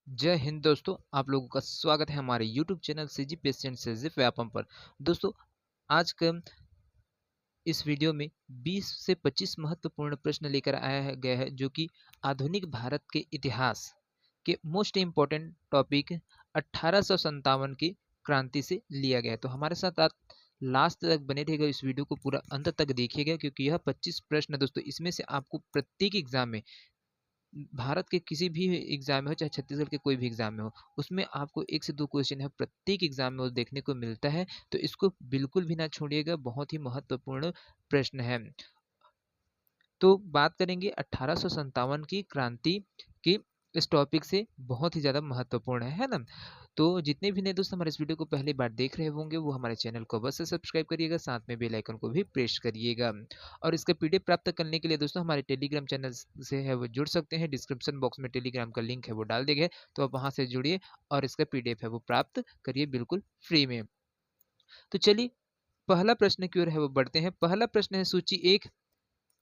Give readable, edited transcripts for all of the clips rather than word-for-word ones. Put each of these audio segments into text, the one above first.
जय हिंद दोस्तों। आप लोगों का स्वागत है हमारे YouTube चैनल CG पेशेंट से व्यापम पर। दोस्तों, आज का इस वीडियो में 20 से 25 महत्वपूर्ण प्रश्न लेकर गया है जो कि आधुनिक भारत के इतिहास के मोस्ट इम्पोर्टेंट टॉपिक 1857 की क्रांति से लिया गया है। तो हमारे साथ आप लास्ट तक बने रहिएगा, इस वीडियो को पूरा अंत तक देखिएगा क्योंकि यह 25 प्रश्न दोस्तों, इसमें से आपको प्रत्येक एग्जाम में, भारत के किसी भी एग्जाम में हो चाहे छत्तीसगढ़ के कोई भी एग्जाम में हो, उसमें आपको 1 से 2 क्वेश्चन है प्रत्येक एग्जाम में वो देखने को मिलता है। तो इसको बिल्कुल भी ना छोड़िएगा, बहुत ही महत्वपूर्ण प्रश्न है। तो बात करेंगे 1857 की क्रांति की, इस टॉपिक से बहुत ही ज़्यादा महत्वपूर्ण है ना। तो जितने भी नए दोस्त हमारे इस वीडियो को पहली बार देख रहे होंगे वो हमारे चैनल को बस से सब्सक्राइब करिएगा, साथ में बेल आइकन को भी प्रेस करिएगा। और इसका पीडीएफ प्राप्त करने के लिए दोस्तों हमारे टेलीग्राम चैनल से है वो जुड़ सकते हैं। डिस्क्रिप्शन बॉक्स में टेलीग्राम का लिंक है वो डाल देंगे, तो आप वहाँ से जुड़िए और इसका पीडीएफ है वो प्राप्त करिए बिल्कुल फ्री में। तो चलिए पहला प्रश्न की ओर है वो बढ़ते हैं। पहला प्रश्न है सूची 1,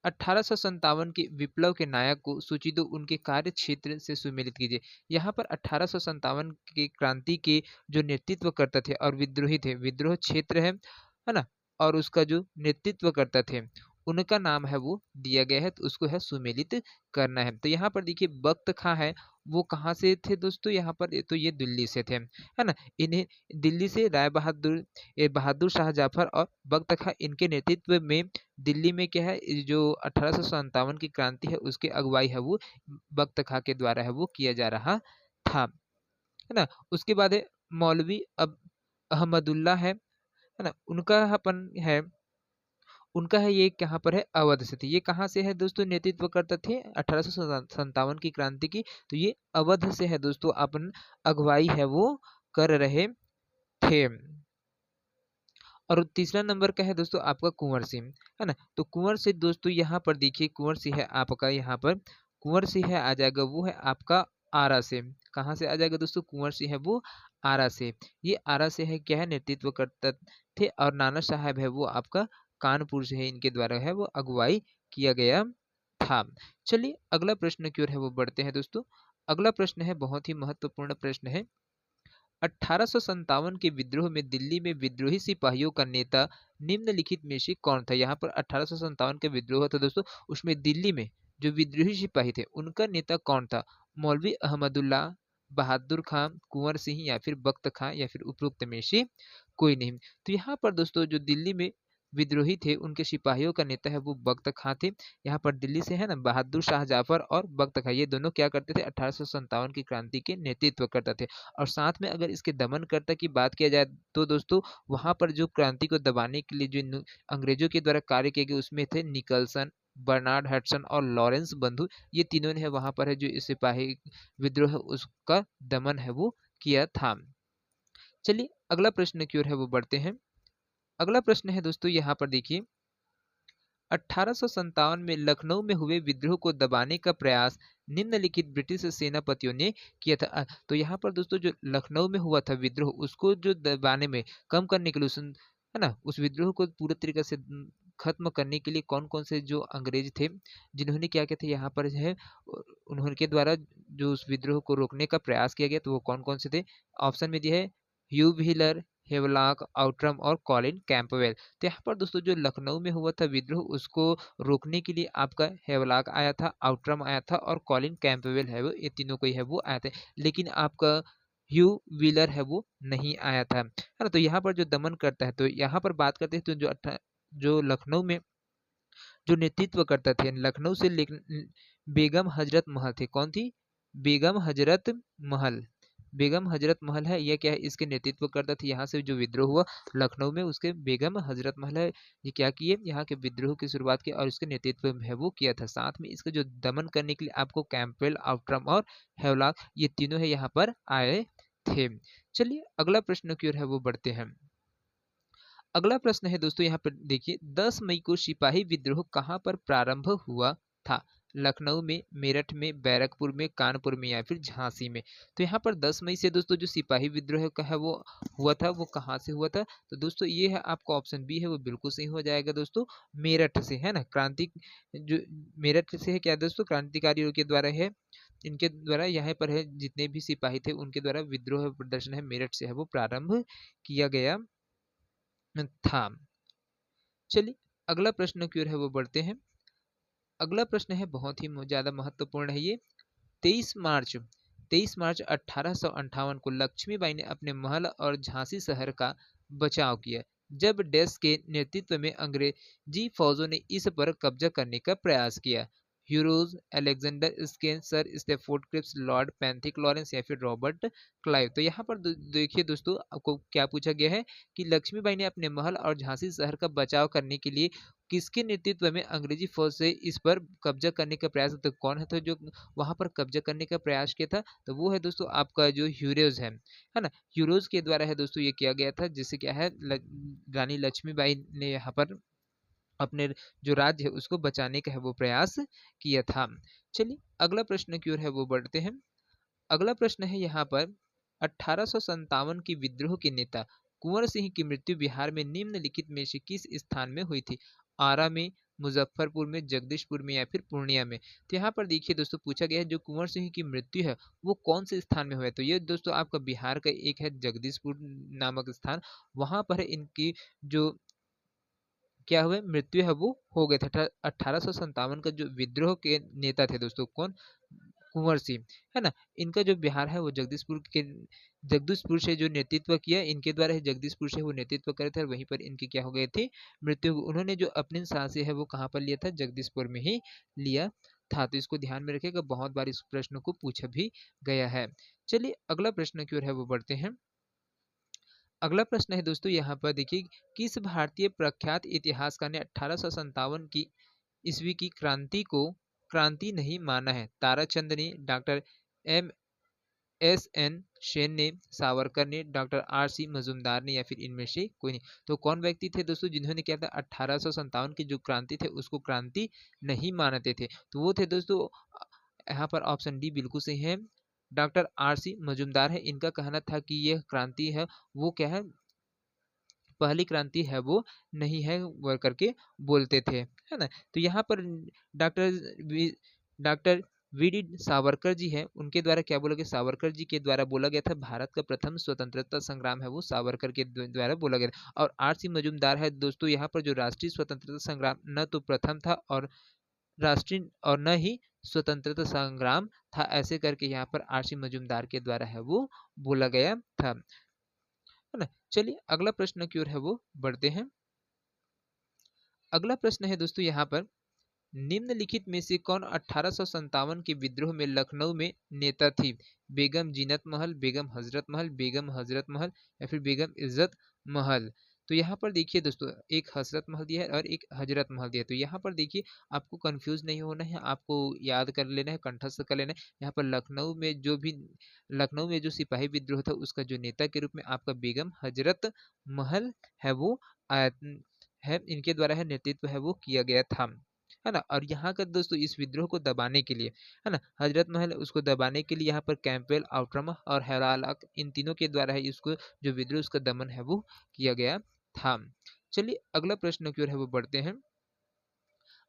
1857 के विप्लव के नायक को सूची 2 उनके कार्य क्षेत्र से सुमेलित कीजिए। यहाँ पर 1857 की क्रांति के जो नेतृत्व करते थे और विद्रोही थे, विद्रोह क्षेत्र है ना, और उसका जो नेतृत्व करते थे उनका नाम है वो दिया गया है, तो उसको है सुमेलित करना है। तो यहाँ पर देखिए बख्त खां है, वो कहाँ से थे दोस्तों, यहाँ पर तो ये दिल्ली से थे, है ना। इन्हें दिल्ली से राय बहादुर बहादुर शाह जफर और बख्त खां, इनके नेतृत्व में दिल्ली में क्या है, जो 1857 की क्रांति है उसकी अगुवाई है वो बख्त खां के द्वारा है वो किया जा रहा था, है ना। उसके बाद है मौलवी अब अहमदुल्ला है ना, उनका अपन है, उनका है ये कहाँ पर है, अवध से थे। ये कहाँ से है दोस्तों, नेतृत्व करते थे 1857 की क्रांति की, तो ये अवध से है दोस्तों, अपन अगुवाई है वो कर रहे थे। और तीसरा नंबर का है दोस्तों आपका कुंवर सिंह, है ना। तो कुंवर सिंह दोस्तों यहाँ पर देखिए, कुंवर सिंह है आपका, यहाँ पर कुंवर सिंह है आ जाएगा, वो है आपका आरा से। कहाँ से आ जाएगा दोस्तों, कुंवर सिंह है वो आरा से। ये आरा से है क्या है, नेतृत्व करते थे। और नाना साहब है वो आपका कानपुर से है, इनके द्वारा है वो अगुवाई किया गया था। चलिए अगला प्रश्न की ओर है वो बढ़ते हैं दोस्तों। अगला प्रश्न है बहुत ही महत्वपूर्ण प्रश्न है। 1857 के विद्रोह में दिल्ली में विद्रोही सिपाहियों का नेता निम्नलिखित में से कौन था। यहाँ पर 1857 के विद्रोह था दोस्तों, उसमें दिल्ली में जो विद्रोही सिपाही थे उनका नेता कौन था। मौलवी अहमदुल्ला, बहादुर खां, कुंवर सिंह या फिर बख्त खां या फिर उपरोक्त में से कोई नहीं। तो यहाँ पर दोस्तों जो दिल्ली में विद्रोही थे उनके सिपाहियों का नेता है वो बख्त खां थे। यहाँ पर दिल्ली से है ना, बहादुर शाह जाफर और बख्त खां, ये दोनों क्या करते थे, 1857 की क्रांति के नेतृत्व करते थे। और साथ में अगर इसके दमनकर्ता की बात किया जाए तो दोस्तों वहां पर जो क्रांति को दबाने के लिए जो अंग्रेजों के द्वारा कार्य किए गए उसमें थे निकलसन, बर्नार्ड हडसन और लॉरेंस बंधु। ये तीनों ने है वहां पर है जो इस सिपाही विद्रोह है उसका दमन है वो किया था। चलिए अगला प्रश्न की ओर है वो बढ़ते हैं। अगला प्रश्न है दोस्तों यहाँ पर देखिए, 1857 में लखनऊ में हुए विद्रोह को दबाने का प्रयास निम्नलिखित ब्रिटिश सेनापतियों ने किया था। तो यहाँ पर दोस्तों जो लखनऊ में हुआ था विद्रोह, उसको जो दबाने में, कम करने के लिए है ना, उस विद्रोह को पूरे तरीके से खत्म करने के लिए कौन कौन से जो अंग्रेज थे जिन्होंने क्या किया था, यहाँ पर है उन्होंने द्वारा जो उस विद्रोह को रोकने का प्रयास किया गया, तो वो कौन कौन से थे। ऑप्शन में दिया है ह्यू व्हीलर, हेवलॉक, आउट्रम और कॉलिन कैंपबेल। तो यहाँ पर दोस्तों जो लखनऊ में हुआ था विद्रोह, उसको रोकने के लिए आपका हेवलॉक आया था, आउट्रम आया था और कॉलिन कैंपबेल है वो, ये तीनों को ही है वो आया था। लेकिन आपका ह्यू व्हीलर है वो नहीं आया था, है ना। तो यहाँ पर जो दमन करता है, तो यहाँ पर बात करते हैं तो जो लखनऊ में जो नेतृत्व करते थे, लखनऊ से बेगम हजरत महल थे। कौन थी, बेगम हजरत महल। बेगम हजरत महल है, यह क्या है, इसके नेतृत्व करता था। यहाँ से जो विद्रोह हुआ लखनऊ में, उसके बेगम हजरत महल है, ये क्या किए, यहाँ के विद्रोह की शुरुआत की और इसके नेतृत्व में है वो किया था। साथ में इसका जो दमन करने के लिए आपको कैंपबेल, आउट्रम और हेवलॉक, ये तीनों है यहाँ पर आए थे। चलिए अगला प्रश्न की ओर है वो बढ़ते हैं। अगला प्रश्न है दोस्तों यहाँ पर देखिए, 10 मई को सिपाही विद्रोह कहाँ पर प्रारंभ हुआ था। लखनऊ में, मेरठ में, बैरकपुर में, कानपुर में या फिर झांसी में। तो यहाँ पर 10 मई से दोस्तों जो सिपाही विद्रोह का है वो हुआ था, वो कहाँ से हुआ था? तो दोस्तों ये है आपका ऑप्शन बी है वो बिल्कुल सही हो जाएगा दोस्तों, मेरठ से, है ना। क्रांति जो मेरठ से है क्या दोस्तों, क्रांतिकारियों के द्वारा है, इनके द्वारा यहाँ पर है जितने भी सिपाही थे उनके द्वारा विद्रोह प्रदर्शन है मेरठ से है वो प्रारंभ किया गया था। चलिए अगला प्रश्न की ओर है वो बढ़ते हैं। अगला प्रश्न है बहुत ही ज्यादा महत्वपूर्ण है ये। 23 मार्च 23 मार्च 1858 को लक्ष्मीबाई ने अपने महल और झांसी शहर का बचाव किया जब डेस के नेतृत्व में अंग्रेजी फौजों ने इस पर कब्जा करने का प्रयास किया। Hugh Rose, Alexander Skene, sir Stafford Cripps, lord Pethick Lawrence या फिर रॉबर्ट क्लाइव। तो यहाँ पर देखिए दोस्तों आपको क्या पूछा गया है कि लक्ष्मीबाई ने अपने महल और झांसी शहर का बचाव करने के लिए किसके नेतृत्व में अंग्रेजी फौज से इस पर कब्जा करने का प्रयास, तो कौन है तो जो वहां पर कब्जा करने का प्रयास किया था, तो वो है दोस्तों आपका जो ह्यूरोज है ना। ह्यूरोज के द्वारा है दोस्तों ये किया गया था, जिससे क्या है रानी लक्ष्मीबाई ने यहाँ पर अपने जो राज्य है उसको बचाने का है वो प्रयास किया था। चलिए अगला प्रश्न की ओर है वो बढ़ते हैं। अगला प्रश्न है यहाँ पर 1857 की विद्रोह के नेता कुंवर सिंह की मृत्यु बिहार में निम्नलिखित में से किस स्थान में हुई थी? आरा में, मुजफ्फरपुर में, जगदीशपुर में या फिर पूर्णिया में। तो यहाँ पर देखिए दोस्तों पूछा गया है जो कुंवर सिंह की मृत्यु है वो कौन से स्थान में हुआ है, तो ये दोस्तों आपका बिहार का एक है जगदीशपुर नामक स्थान, वहां पर इनकी जो क्या हुआ मृत्यु है वो हो गए थे। 1857 का जो विद्रोह के नेता थे दोस्तों कौन, कुंवर सिंह, है ना। इनका जो बिहार है वो जगदीशपुर से जो नेतृत्व किया इनके द्वारा ही जगदीशपुर से वो नेतृत्व करे थे और वहीं पर इनकी क्या हो गई थी मृत्यु। उन्होंने जो अपनी सांसें है वो कहाँ पर लिया था, जगदीशपुर में ही लिया था। तो इसको ध्यान में रखिएगा, बहुत बार इस प्रश्न को पूछा भी गया है। चलिए अगला प्रश्न की ओर है वो बढ़ते हैं। अगला प्रश्न है दोस्तों यहाँ पर देखिए, किस भारतीय प्रख्यात इतिहासकार ने 1857 की ईस्वी की क्रांति को क्रांति नहीं माना है? ताराचंद ने, doctor M S N Sen ने, सावरकर ने, डॉक्टर आर सी मजूमदार ने या फिर इनमें से कोई नहीं। तो कौन व्यक्ति थे दोस्तों जिन्होंने क्या था 1857 की जो क्रांति थे उसको क्रांति नहीं मानते थे? तो वो थे दोस्तों यहाँ पर ऑप्शन डी बिल्कुल सही है, डॉक्टर आर सी मजूमदार है। इनका कहना था कि यह क्रांति है वो क्या है पहली क्रांति है वो नहीं है वह करके बोलते थे, है ना। तो यहाँ पर doctor doctor V D Savarkar ji हैं, उनके द्वारा क्या बोला गया, सावरकर जी के द्वारा बोला गया था भारत का प्रथम स्वतंत्रता संग्राम है वो सावरकर के द्वारा बोला गया था। और आर सी मजूमदार है दोस्तों यहाँ पर जो राष्ट्रीय स्वतंत्रता संग्राम न तो प्रथम था और राष्ट्रीय और न ही स्वतंत्रता संग्राम था, ऐसे करके यहाँ पर आर सी मजूमदार के द्वारा है वो बोला गया था, है ना। चलिए अगला प्रश्न की ओर है वो बढ़ते हैं। अगला प्रश्न है दोस्तों यहाँ पर, निम्नलिखित में से कौन 1857 के विद्रोह में लखनऊ में नेता थी? बेगम जीनत महल, बेगम हजरत महल, बेगम हजरत महल या फिर बेगम इज्जत महल। तो यहाँ पर देखिए दोस्तों एक हजरत महल दिया है और एक हजरत महल दिया है। तो यहाँ पर देखिए आपको कंफ्यूज नहीं होना है, आपको याद कर लेना है, कंठस्थ कर लेना है। यहाँ पर लखनऊ में जो सिपाही विद्रोह था उसका जो नेता के रूप में आपका बेगम हजरत महल है वो आया है, इनके द्वारा है नेतृत्व है वो किया गया था, है ना। और यहाँ का दोस्तों इस विद्रोह को दबाने के लिए, है ना, हजरत महल उसको दबाने के लिए यहाँ पर कैंपबेल, आउट्रम और हैरालाक इन तीनों के द्वारा है इसको जो विद्रोह उसका दमन है वो किया गया था। चलिए अगला प्रश्न की ओर है वो बढ़ते हैं।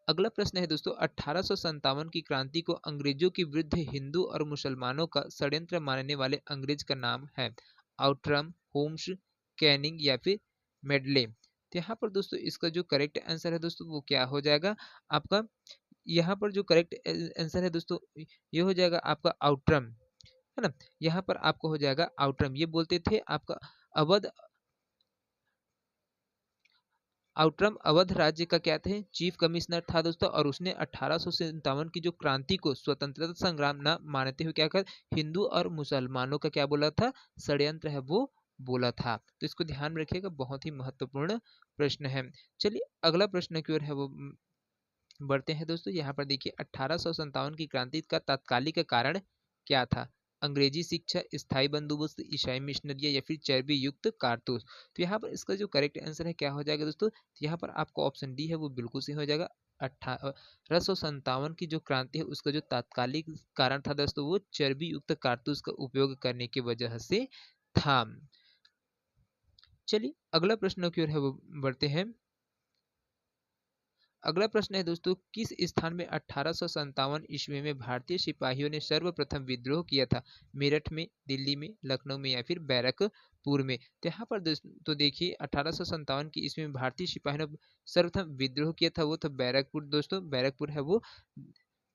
अगला प्रश्न है दोस्तों 1857 की क्रांति को अंग्रेजों के विरुद्ध हिंदू और मुसलमानों का षड्यंत्र मानने वाले अंग्रेज का नाम है? आउट्रम, होम्स, कैनिंग या फिर मेडले। तो यहाँ पर दोस्तों इसका जो करेक्ट आंसर है दोस्तों वो क्या हो जाएगा आपका, यहाँ पर जो करेक्ट आंसर है दोस्तों ये हो जाएगा आपका आउट्रम, है ना। यहाँ पर आपको हो जाएगा आउट्रम, ये बोलते थे आपका अवध आउट्रम अवध राज्य का क्या थे चीफ कमिश्नर था दोस्तों। और उसने 1857 की जो क्रांति को स्वतंत्रता संग्राम न मानते हुए क्या कर हिंदू और मुसलमानों का क्या बोला था षड्यंत्र है वो बोला था। तो इसको ध्यान में रखिएगा, बहुत ही महत्वपूर्ण प्रश्न है। चलिए अगला प्रश्न की ओर है वो बढ़ते हैं दोस्तों। यहाँ पर देखिए 1857 की क्रांति का तात्कालिक कारण क्या था? अंग्रेजी शिक्षा, स्थायी बंदोबस्त, ईसाई मिशनरिया या फिर चर्बी युक्त कारतूस। तो यहाँ पर इसका जो करेक्ट आंसर है क्या हो जाएगा दोस्तों, तो यहाँ पर आपको ऑप्शन डी है वो बिल्कुल सही हो जाएगा, 1857 की जो क्रांति है उसका जो तात्कालिक कारण था दोस्तों वो चर्बी युक्त कारतूस का उपयोग करने की वजह से था। चलिए अगला प्रश्न की ओर है वो बढ़ते हैं। अगला प्रश्न है दोस्तों, किस स्थान में 1857 ईस्वी में भारतीय सिपाहियों ने सर्वप्रथम विद्रोह किया था? मेरठ में, दिल्ली में, लखनऊ में या फिर बैरकपुर में? तो यहाँ पर दोस्तों देखिए 1857 की ईस्वी में भारतीय सिपाहियों ने सर्वप्रथम विद्रोह किया था, वो था बैरकपुर। दोस्तों बैरकपुर है वो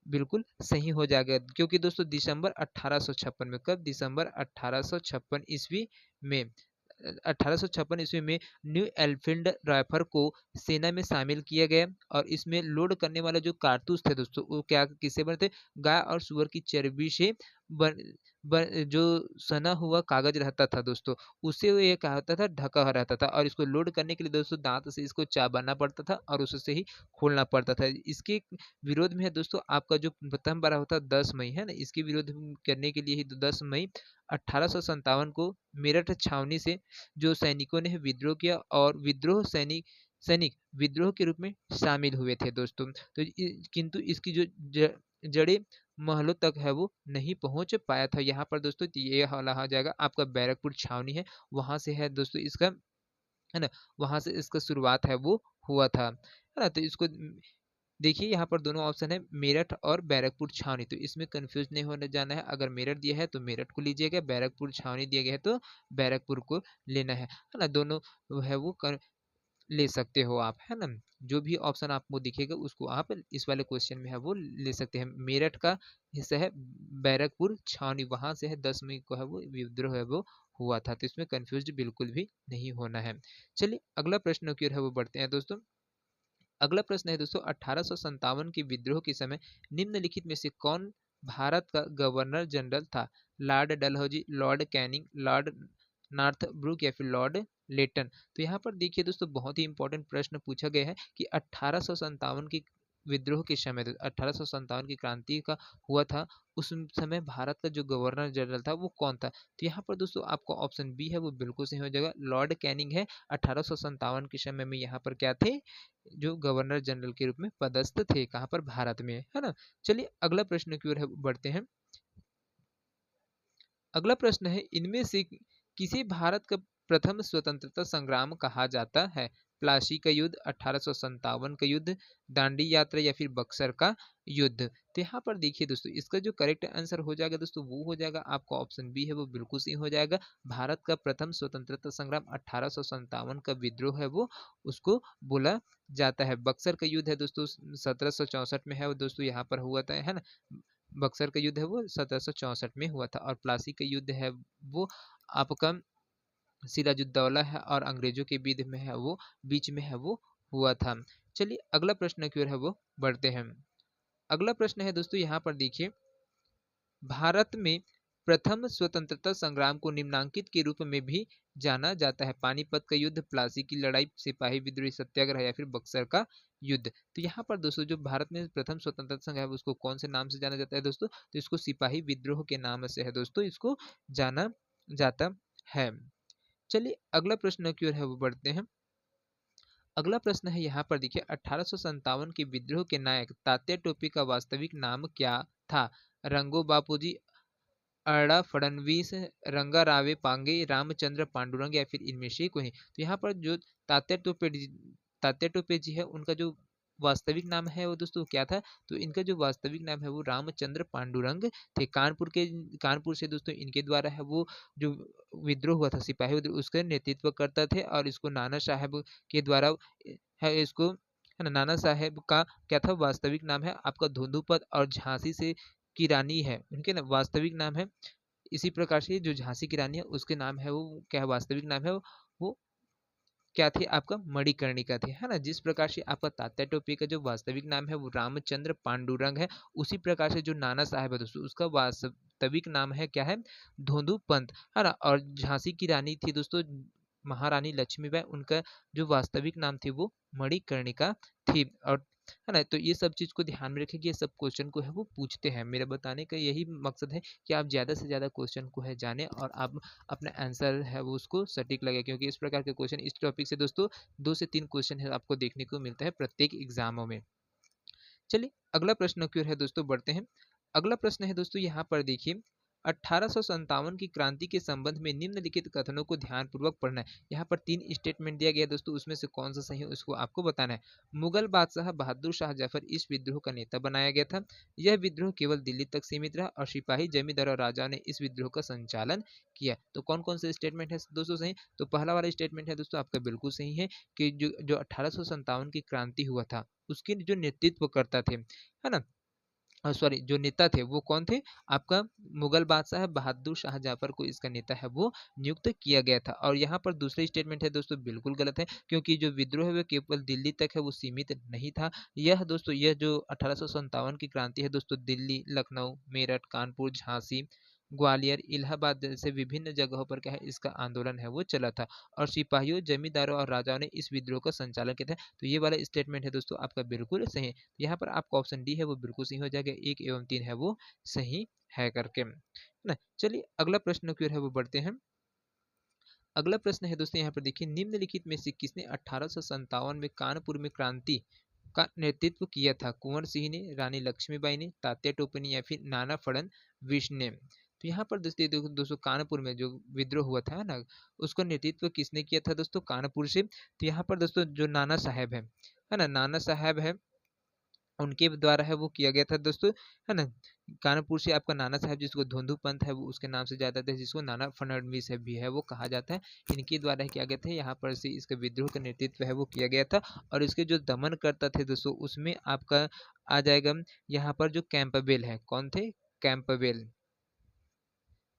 बिल्कुल सही हो जाएगा, क्योंकि दोस्तों दिसंबर 1856 में, कब? दिसंबर 1856 ईस्वी में, 1856 ईस्वी में न्यू एनफील्ड राइफल को सेना में शामिल किया गया और इसमें लोड करने वाला जो कारतूस थे दोस्तों वो क्या किससे बने थे? गाय और सुअर की चर्बी से बन, जो सना हुआ कागज रहता था दोस्तों, उससे वो ये क्या होता था, ढका हुआ रहता था और इसको लोड करने के लिए दोस्तों दांत से इसको चाबाना पड़ता था और उससे ही खोलना पड़ता था। इसके विरोध में है दोस्तों आपका जो प्रथम बार होता है 10 मई है ना, इसके विरोध करने के लिए ही 10 मई 1857 को मेरठ छावनी से जो सैनिकों ने विद्रोह किया और विद्रोह सैनिक विद्रोह के रूप में शामिल हुए थे दोस्तों। तो किंतु इसकी जो जड़ें महलों तक है वो नहीं पहुंच पाया था। यहाँ पर दोस्तों ये हला हो जाएगा आपका बैरकपुर छावनी है, वहां से है दोस्तों इसका, है ना, वहां से इसका शुरुआत है वो हुआ था, है ना। तो इसको देखिए यहाँ पर दोनों ऑप्शन है मेरठ और बैरकपुर छावनी, तो इसमें कंफ्यूज नहीं होने जाना है। अगर मेरठ दिया है तो मेरठ को लीजिएगा, बैरकपुर छावनी दिया गया है तो बैरकपुर को लेना है ना। दोनों है वो ले सकते हो आप, है ना। जो भी ऑप्शन आपको दिखेगा उसको आप इस वाले क्वेश्चन में है वो ले सकते हैं। मेरठ का हिस्सा है बैरकपुर छावनी, वहां से है 10 मई को है वो विद्रोह है वो हुआ था, तो इसमें कंफ्यूज बिल्कुल भी नहीं होना है। चलिए अगला प्रश्न की ओर है वो बढ़ते हैं दोस्तों। अगला प्रश्न है दोस्तों, 1857 के विद्रोह के समय निम्नलिखित में से कौन भारत का गवर्नर जनरल था? Lord Dalhousie, Lord Canning, Lord Northbrook या फिर लॉर्ड लेटन? तो यहाँ पर देखिए दोस्तों बहुत ही इंपॉर्टेंट प्रश्न पूछा गया है कि 1857 की विद्रोह के समय, 1857 की क्रांति का हुआ था, उस समय भारत का जो गवर्नर जनरल था वो कौन था? तो यहाँ पर दोस्तों आपको ऑप्शन बी है वो बिल्कुल सही हो जाएगा, लॉर्ड कैनिंग है। 1857 के समय में यहाँ पर क्या थे, जो गवर्नर जनरल के रूप में पदस्थ थे, कहाँ पर? भारत में, है ना। चलिए अगला प्रश्न की ओर बढ़ते हैं। अगला प्रश्न है, इनमें से किसे भारत का प्रथम स्वतंत्रता संग्राम कहा जाता है? प्लासी का युद्ध, 1857 का युद्ध, दांडी यात्रा या फिर बक्सर का युद्ध? तो यहाँ पर देखिए दोस्तों इसका जो करेक्ट आंसर हो जाएगा दोस्तों वो हो जाएगा आपका ऑप्शन बी है वो बिल्कुल सही हो जाएगा। भारत का प्रथम स्वतंत्रता संग्राम 1857 का विद्रोह है वो उसको बोला जाता है। बक्सर का युद्ध है दोस्तों 1764 में है वो दोस्तों, यहाँ पर हुआ था, है ना। बक्सर का युद्ध है वो 1764 में हुआ था और प्लासी का युद्ध है वो आपका सिराजुद्दौला है और अंग्रेजों के बीच में है वो हुआ था। चलिए अगला प्रश्न की ओर है वो बढ़ते हैं। अगला प्रश्न है दोस्तों यहाँ पर देखिए, भारत में प्रथम स्वतंत्रता संग्राम को निम्नांकित के रूप में भी जाना जाता है? पानीपत का युद्ध, प्लासी की लड़ाई, सिपाही विद्रोह सत्याग्रह या फिर बक्सर का युद्ध? तो यहाँ पर दोस्तों जो भारत में प्रथम स्वतंत्रता संग्राम है उसको कौन से नाम से जाना जाता है दोस्तों? तो इसको सिपाही विद्रोह के नाम से है दोस्तों इसको जाना जाता है। चलिए अगला प्रश्न की ओर है वो बढ़ते हैं। अगला प्रश्न है यहाँ पर देखिए, 1857 के विद्रोह के नायक तात्या टोपे का वास्तविक नाम क्या था? रंगो बापूजी, अड्डा फडणवीस, रंगारावे पांगे, रामचंद्र पांडुरंग या फिर इनमें से कोई? तो यहाँ पर जो तात्या टोपे जी है उनका जो वास्तविक नाम है वो दोस्तों क्या था? तो इनका जो वास्तविक नाम है वो रामचंद्र पांडुरंग थे। कानपुर से दोस्तों इनके द्वारा है वो जो विद्रोह हुआ था, सिपाही विद्रोह, उसका नेतृत्व करता थे और इसको नाना साहब के द्वारा है इसको, है ना, नाना साहेब का क्या था वास्तविक नाम है आपका धुंधुपत और झांसी से की रानी है उनके ना वास्तविक नाम है। इसी प्रकार से जो झांसी की रानी है उसके नाम है वो क्या है वास्तविक नाम है वो क्या थे आपका मणिकर्णिका थे, है ना। जिस प्रकार से आपका तात्या टोपे का जो वास्तविक नाम है वो रामचंद्र पांडुरंग है, उसी प्रकार से जो नाना साहब है दोस्तों उसका वास्तविक नाम है क्या है? धोंधू पंत, है ना। और झांसी की रानी थी दोस्तों महारानी लक्ष्मीबाई, उनका जो वास्तविक नाम थी वो मणिकर्णिका थी। और है ना, तो ये सब चीज को ध्यान में रखिए, ये सब क्वेश्चन को है वो पूछते हैं। मेरा बताने का यही मकसद है कि आप ज्यादा से ज्यादा क्वेश्चन को है जाने और आप अपना आंसर है वो उसको सटीक लगे, क्योंकि इस प्रकार के क्वेश्चन इस टॉपिक से दोस्तों 2 से 3 क्वेश्चन है आपको देखने को मिलता है प्रत्येक एग्जामों में। चलिए अगला प्रश्न की ओर है दोस्तों बढ़ते हैं। अगला प्रश्न है दोस्तों यहाँ पर देखिए, 1857 की क्रांति के संबंध में निम्नलिखित कथनों को ध्यानपूर्वक पढ़ना है। यहाँ पर 3 स्टेटमेंट दिया गया है दोस्तों, उसमें से कौन सा सही है उसको आपको बताना है। मुगल बादशाह बहादुर शाह जफर इस विद्रोह का नेता बनाया गया था। यह विद्रोह केवल दिल्ली तक सीमित रहा और सिपाही, जमींदार और राजा ने इस विद्रोह का संचालन किया। तो कौन कौन से स्टेटमेंट है दोस्तों सही? तो पहला वाला स्टेटमेंट है दोस्तों आपका बिल्कुल सही है कि जो 1857 की क्रांति हुआ था उसके जो नेतृत्व करता थे, है ना, सॉरी जो नेता थे वो कौन थे? आपका मुगल बादशाह बहादुर शाह जफर को इसका नेता है वो नियुक्त किया गया था। और यहाँ पर दूसरा स्टेटमेंट है दोस्तों बिल्कुल गलत है, क्योंकि जो विद्रोह है वो केवल दिल्ली तक है, वो सीमित नहीं था। यह दोस्तों यह जो 1857 की क्रांति है दोस्तों, दिल्ली, लखनऊ, मेरठ, कानपुर, झांसी, ग्वालियर, इलाहाबाद जैसे विभिन्न जगहों पर क्या है इसका आंदोलन है वो चला था। और सिपाहियों, जमींदारों और राजाओं ने इस विद्रोह का संचालन किया था। तो ये वाला स्टेटमेंट है दोस्तों आपका बिल्कुल सही है। यहाँ पर आपका ऑप्शन डी है वो बिल्कुल सही हो जाएगा, 1 एवं 3 है वो सही है करके, है ना। चलिए अगला प्रश्न की ओर है वो बढ़ते हैं। अगला प्रश्न है दोस्तों यहाँ पर देखिए, निम्नलिखित में से किसने 1857 में कानपुर में क्रांति का नेतृत्व किया था? कुंवर सिंह ने, रानी लक्ष्मीबाई ने, तात्या टोपे या फिर नाना फडणवीस ने? तो यहाँ पर दोस्तों कानपुर में जो विद्रोह हुआ था ना, उसका नेतृत्व किसने किया था दोस्तों? कानपुर से। तो यहाँ पर दोस्तों जो नाना साहब है ना, नाना साहब है, उनके द्वारा है वो किया गया था दोस्तों, है ना। कानपुर से आपका नाना साहब जिसको धोंधू पंथ है वो उसके नाम से जाता था, जिसको नाना फडणवीस है भी है वो कहा जाता है, इनके द्वारा किया गया था। यहाँ पर से इसका विद्रोह का नेतृत्व है वो किया गया था। और इसके जो दमन करता थे दोस्तों उसमें आपका आ जाएगा यहाँ पर जो कैंपबेल है, कौन थे? कैंपबेल,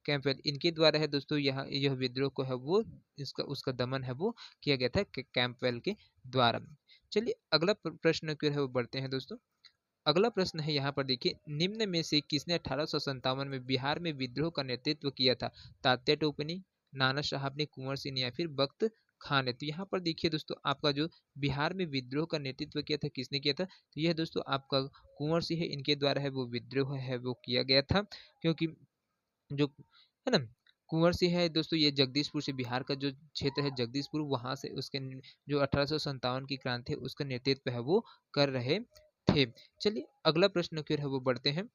कैंपबेल इनके द्वारा है दोस्तों यह विद्रोह को है वो इसका उसका दमन है वो किया गया था कैंपबेल के द्वारा। चलिए अगला प्रश्न की ओर है वो बढ़ते हैं दोस्तों। अगला प्रश्न है यहाँ पर देखिए, निम्न में से किसने 1857 में बिहार में विद्रोह का नेतृत्व किया था? तात्या टोपे ने, नाना साहब ने, कुंवर सिंह ने या फिर बख्त खान ने? तो यहाँ पर देखिए दोस्तों आपका जो बिहार में विद्रोह का नेतृत्व किया था किसने किया था? तो यह दोस्तों आपका कुंवर सिंह है, इनके द्वारा है वो विद्रोह है वो किया गया था। क्योंकि जो है ना, कुंवर सिंह है दोस्तों, ये जगदीशपुर से, बिहार का जो क्षेत्र है जगदीशपुर, वहां से उसके जो 1857 की क्रांति है उसका नेतृत्व है वो कर रहे थे। चलिए अगला प्रश्न की ओर है वो बढ़ते हैं।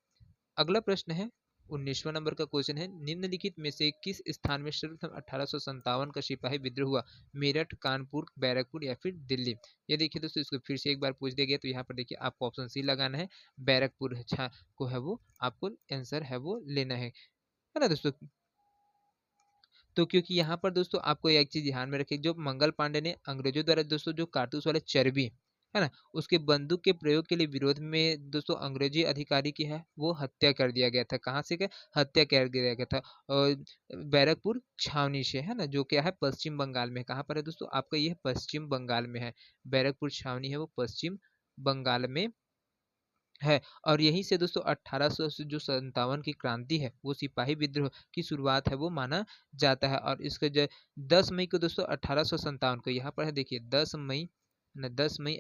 अगला प्रश्न है 19वां नंबर का क्वेश्चन है, निम्नलिखित में से किस स्थान में सर्वप्रथम 1857 का सिपाही विद्रोह हुआ? मेरठ, कानपुर, बैरकपुर या फिर दिल्ली? ये देखिए दोस्तों इसको फिर से एक बार पूछ दिया गया, तो यहाँ पर देखिए आपको ऑप्शन सी लगाना है, बैरकपुर को है वो आपको आंसर है वो लेना है ना दोस्तों। तो क्योंकि यहाँ पर दोस्तों आपको एक चीज ध्यान में रखिए, जो मंगल पांडे ने अंग्रेजों द्वारा दोस्तों जो कारतूस वाले चर्बी है ना उसके बंदूक के प्रयोग के लिए विरोध में दोस्तों अंग्रेजी अधिकारी की है वो हत्या कर दिया गया था। कहाँ से क्या हत्या कर दिया गया था? और बैरकपुर छावनी से, है ना, जो क्या है पश्चिम बंगाल में। कहाँ पर है दोस्तों आपका ये पश्चिम बंगाल में है, बैरकपुर छावनी है वो पश्चिम बंगाल में है। और यहीं से दोस्तों 1800 से जो 57 की क्रांति है वो सिपाही विद्रोह की शुरुआत है वो माना जाता है। और इसके जो 10 मई को दोस्तों 1857 को, यहाँ पर है देखिए 10 मई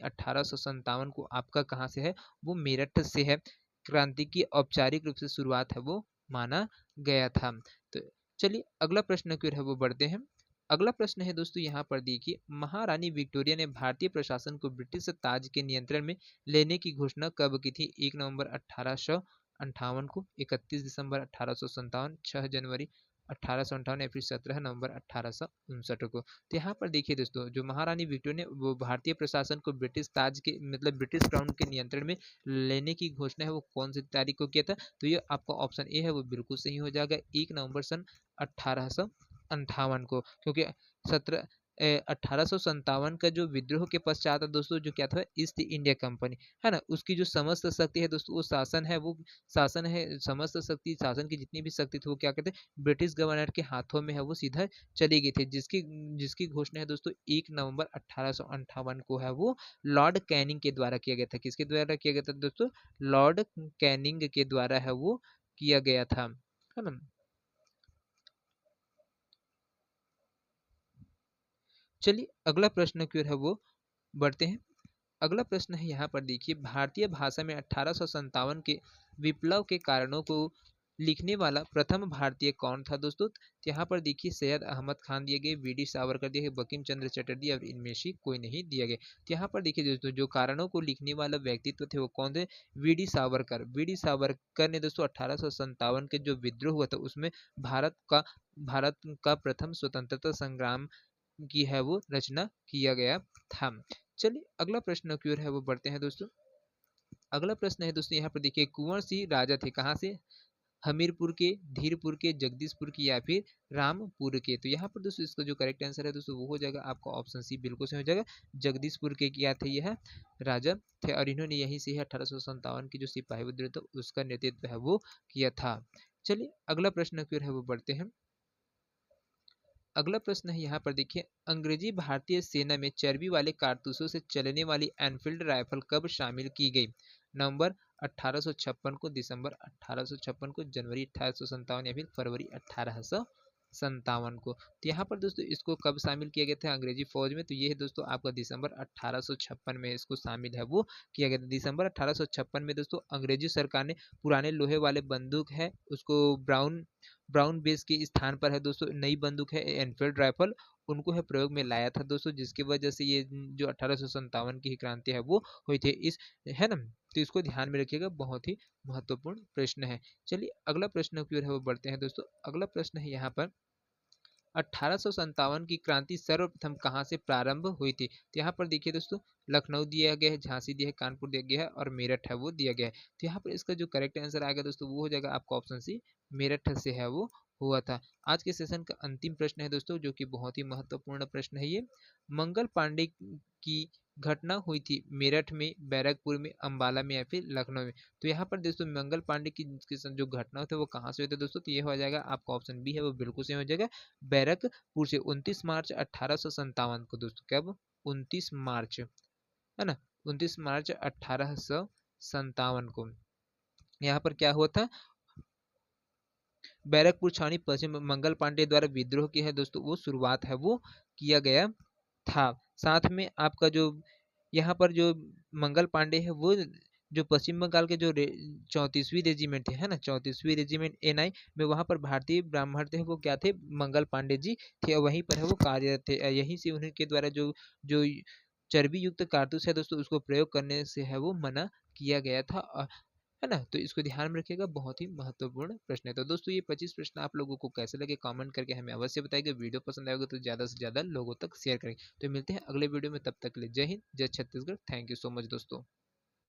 1857 को आपका कहाँ से है वो मेरठ से है, क्रांति की औपचारिक रूप से शुरुआत है वो माना गया था। तो चलिए अगला प्रश्न की ओर है वो बढ़ते हैं। अगला प्रश्न है दोस्तों यहाँ पर देखिए, महारानी विक्टोरिया ने भारतीय प्रशासन को ब्रिटिश ताज के नियंत्रण में लेने की घोषणा कब की थी? 1 नवंबर 1858 को, 31 दिसंबर 1857, 6 जनवरी 1858 या फिर 17 नवंबर 1859 को? तो यहाँ पर देखिए दोस्तों जो महारानी विक्टोरिया ने वो भारतीय प्रशासन को ब्रिटिश ताज के मतलब ब्रिटिश क्राउन के नियंत्रण में लेने की घोषणा है वो कौन सी तारीख को किया था? तो ये आपका ऑप्शन ए है वो बिल्कुल सही हो जाएगा, 1 नवंबर सन 1858 को। क्योंकि 1857 का जो विद्रोह के पश्चात दोस्तों जो क्या था ईस्ट इंडिया कंपनी, है ना, उसकी जो समस्त शक्ति है दोस्तों वो शासन है समस्त शक्ति, शासन की जितनी भी शक्ति थी वो क्या कहते हैं ब्रिटिश गवर्नर के हाथों में है वो सीधा चली गई थी, जिसकी जिसकी घोषणा है दोस्तों 1 नवंबर 1858 को है वो लॉर्ड कैनिंग के द्वारा किया गया था। किसके द्वारा किया गया था दोस्तों? लॉर्ड कैनिंग के द्वारा है वो किया गया था, है ना। चलिए अगला प्रश्न की ओर है वो बढ़ते हैं। अगला प्रश्न है यहाँ पर देखिए, भारतीय भाषा में 1857 के विप्लव के कारणों को लिखने वाला प्रथम भारतीय कौन था दोस्तों? तो यहाँ पर देखिए सैयद अहमद खान दिए गए, वी डी सावरकर दिए गए, बंकिम चंद्र चटर्जी और इनमें से कोई नहीं दिया गया। तो यहाँ पर देखिए दोस्तों जो कारणों को लिखने वाला व्यक्तित्व थे वो कौन थे? V D Savarkar. V D Savarkar ने दोस्तों 1857 के जो विद्रोह हुआ था उसमें भारत का प्रथम स्वतंत्रता संग्राम की है वो रचना किया गया था। चलिए अगला प्रश्न की ओर है वो बढ़ते हैं दोस्तों। अगला प्रश्न है दोस्तों, यहाँ पर देखिए कुंवर सिंह राजा थे कहाँ से? हमीरपुर के, धीरपुर के, जगदीशपुर के या फिर रामपुर के? तो यहाँ पर दोस्तों इसका जो करेक्ट आंसर है दोस्तों वो हो जाएगा आपका ऑप्शन सी, बिल्कुल सही हो जाएगा। जगदीशपुर के क्या थे यह राजा थे और इन्होंने यहीं से 1857 की जो सिपाही विद्रोह था उसका नेतृत्व है वो किया था। चलिए अगला प्रश्न की ओर है वो बढ़ते हैं। अगला प्रश्न है यहाँ पर देखिए, अंग्रेजी भारतीय सेना में चर्बी वाले कारतूसों से चलने वाली एनफील्ड राइफल कब शामिल की गई? नवंबर 1856 को, दिसंबर 1856 को, जनवरी 1857 या फिर फरवरी 1857 को? तो यहाँ पर दोस्तों इसको कब शामिल किया गया था अंग्रेजी फौज में? तो ये है दोस्तों आपका दिसंबर 1856 में इसको शामिल है वो किया गया था। दिसंबर 1856 में दोस्तों अंग्रेजी सरकार ने पुराने लोहे वाले बंदूक है उसको ब्राउन बेस के स्थान पर है दोस्तों नई बंदूक है एनफील्ड राइफल उनको है प्रयोग में लाया था दोस्तों, जिसकी वजह से ये जो 1857 की क्रांति है वो हुई थी इस, है ना? तो इसको ध्यान में रखिएगा, बहुत ही महत्वपूर्ण प्रश्न है। चलिए अगला प्रश्न की ओर है वो बढ़ते हैं दोस्तों। अगला प्रश्न है यहाँ पर, 1857 की क्रांति सर्वप्रथम कहाँ से प्रारंभ हुई थी? तो यहाँ पर देखिए दोस्तों लखनऊ दिया गया है, झांसी दिया है, कानपुर दिया गया है और मेरठ है वो दिया गया है। तो यहाँ पर इसका जो करेक्ट आंसर आएगा दोस्तों वो हो जाएगा आपका ऑप्शन सी, मेरठ से है वो हुआ था। आज के सेशन का अंतिम प्रश्न है दोस्तों जो कि बहुत ही महत्वपूर्ण प्रश्न है ये, मंगल पांडे की घटना हुई थी मेरठ में, बैरकपुर में, अंबाला में या फिर लखनऊ में? तो यहाँ पर दोस्तों मंगल पांडे की जो घटना थे वो कहाँ से हुई थी दोस्तों? तो ये हो जाएगा आपका ऑप्शन बी है वो बिल्कुल सही हो जाएगा, बैरकपुर से। 29 मार्च 1857 को दोस्तों, कब? 29 मार्च, है ना? 29 मार्च 1857 को यहाँ पर क्या हुआ था? बैरकपुर छावनी पश्चिम मंगल पांडे द्वारा विद्रोह की है दोस्तों वो शुरुआत है वो किया गया था। साथ में आपका जो यहाँ पर जो मंगल पांडे है वो जो पश्चिम बंगाल के जो 34वीं रेजिमेंट है ना, 34वीं रेजिमेंट एनआई में वहाँ पर भारतीय ब्राह्मण थे वो क्या थे? मंगल पांडे जी थे और वहीं पर है वो कार्यरत थे। यहीं से उन्हीं के द्वारा जो जो चर्बी युक्त कारतूस है दोस्तों उसको प्रयोग करने से है वो मना किया गया था, है ना? तो इसको ध्यान में रखिएगा, बहुत ही महत्वपूर्ण प्रश्न है। तो दोस्तों ये 25 प्रश्न आप लोगों को कैसे लगे कमेंट करके हमें अवश्य बताइएगा। वीडियो पसंद आएगा तो ज़्यादा से ज़्यादा लोगों तक शेयर करें। तो मिलते हैं अगले वीडियो में, तब तक के लिए जय हिंद, जय Chhattisgarh. Thank you so much दोस्तों।